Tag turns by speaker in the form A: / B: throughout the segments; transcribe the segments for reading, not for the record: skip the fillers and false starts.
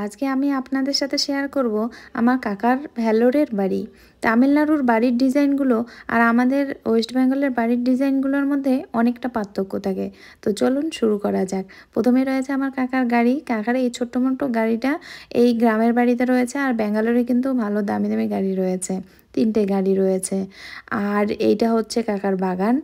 A: আজকে আমি আপনাদের সাথে শেয়ার করব আমার কাকার ভ্যালোরের বাড়ি। তামিলনাড়ুর বাড়ির ডিজাইনগুলো আর আমাদের ওয়েস্ট বেঙ্গলের বাড়ির ডিজাইনগুলোর মধ্যে অনেকটা পার্থক্য থাকে। তো চলুন শুরু করা যাক। প্রথমে রয়েছে আমার কাকার গাড়ি। কাকার এই ছোট্ট মোট্ট গাড়িটা এই গ্রামের বাড়িতে রয়েছে, আর ব্যাঙ্গালোরে কিন্তু ভালো দামি দামি গাড়ি রয়েছে, 3টে গাড়ি রয়েছে। আর এইটা হচ্ছে কাকার বাগান।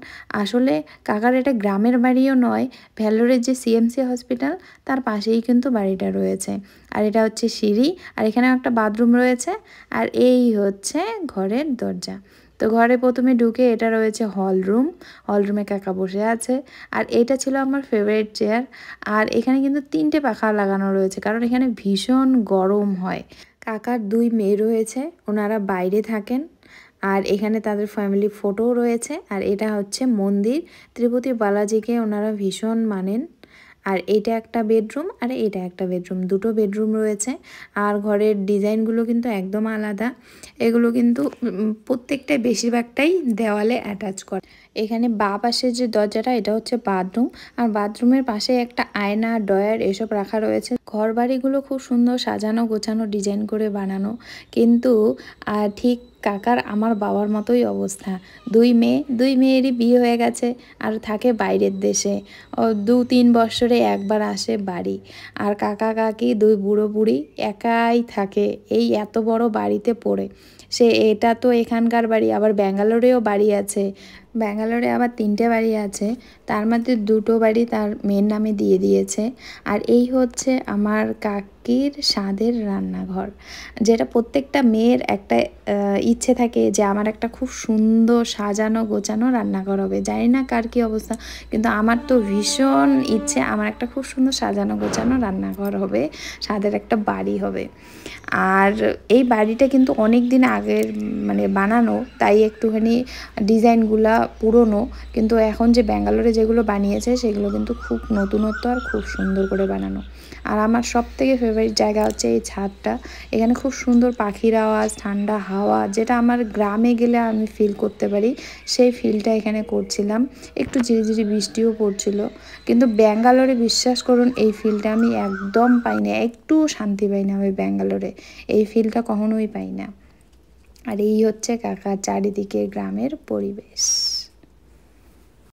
A: আসলে কাকার এটা গ্রামের বাড়িও নয়, ভ্যালোরের যে সিএমসি হসপিটাল তার পাশেই কিন্তু বাড়িটা রয়েছে। আর এটা হচ্ছে সিঁড়ি, আর এখানে একটা বাথরুম রয়েছে, আর এই হচ্ছে ঘরের দরজা। তো ঘরে প্রথমে ঢুকে এটা রয়েছে হলরুম। হলরুমে কাকা বসে আছে, আর এটা ছিল আমার ফেভারিট চেয়ার। আর এখানে কিন্তু 3টে পাখা লাগানো রয়েছে, কারণ এখানে ভীষণ গরম হয়। কাকার 2 মেয়ে রয়েছে, ওনারা বাইরে থাকেন। আর এখানে তাদের ফ্যামিলি ফটোও রয়েছে। আর এটা হচ্ছে মন্দির, তিরুপতি বালাজিকে ওনারা ভীষণ মানেন। আর এটা একটা বেডরুম, আর এটা একটা বেডরুম, 2টো বেডরুম রয়েছে। আর ঘরের ডিজাইনগুলো কিন্তু একদম আলাদা। এগুলো কিন্তু প্রত্যেকটাই বেশিরভাগটাই দেওয়ালে অ্যাটাচ করে। এখানে বাঁ পাশের যে দরজাটা, এটা হচ্ছে বাথরুম। আর বাথরুমের পাশে একটা আয়না, ডয়ার এসব রাখা রয়েছে। ঘর বাড়িগুলো খুব সুন্দর সাজানো গোছানো, ডিজাইন করে বানানো। কিন্তু ঠিক কাকার আমার বাবার মতোই অবস্থা। 2 মেয়েরই বিয়ে হয়ে গেছে, আর থাকে বাইরের দেশে। 2-3 বছরে একবার আসে বাড়ি। আর কাকা কাকি 2 বুড়ো বুড়ি একাই থাকে এই এত বড় বাড়িতে পড়ে। এটা তো এখানকার বাড়ি, আবার ব্যাঙ্গালোরেও বাড়ি আছে। ব্যাঙ্গালোরে আবার 3টে বাড়ি আছে, তার মধ্যে 2টো বাড়ি তার মেয়ের নামে দিয়ে দিয়েছে। আর এই হচ্ছে আমার কাকির স্বাদের রান্নাঘর, যেটা প্রত্যেকটা মেয়ের একটা ইচ্ছে থাকে যে আমার একটা খুব সুন্দর সাজানো গোছানো রান্নাঘর হবে। জানি না কার কী অবস্থা, কিন্তু আমার তো ভীষণ ইচ্ছে আমার একটা খুব সুন্দর সাজানো গোছানো রান্নাঘর হবে, স্বাদের একটা বাড়ি হবে। আর এই বাড়িটা কিন্তু অনেক দিন আগের মানে বানানো, তাই একটুখানি ডিজাইনগুলা পুরনো। কিন্তু এখন যে ব্যাঙ্গালোরে যেগুলো বানিয়েছে সেগুলো কিন্তু খুব নতুনত্ব আর খুব সুন্দর করে বানানো। আর আমার সবথেকে ফেভারিট জায়গা হচ্ছে এই ছাদটা। এখানে খুব সুন্দর পাখির আওয়াজ, ঠান্ডা হাওয়া, যেটা আমার গ্রামে গেলে আমি ফিল করতে পারি, সেই ফিলটা এখানে করছিলাম। একটু ঝিরিঝিরি বৃষ্টিও পড়ছিল, কিন্তু ব্যাঙ্গালোরে বিশ্বাস করুন এই ফিলটা আমি একদম পাই না, একটুও শান্তি পাই না আমি ব্যাঙ্গালোরে, এই ফিলটা কখনোই পাই না। আর এই হচ্ছে কাকার চারিদিকে গ্রামের পরিবেশ।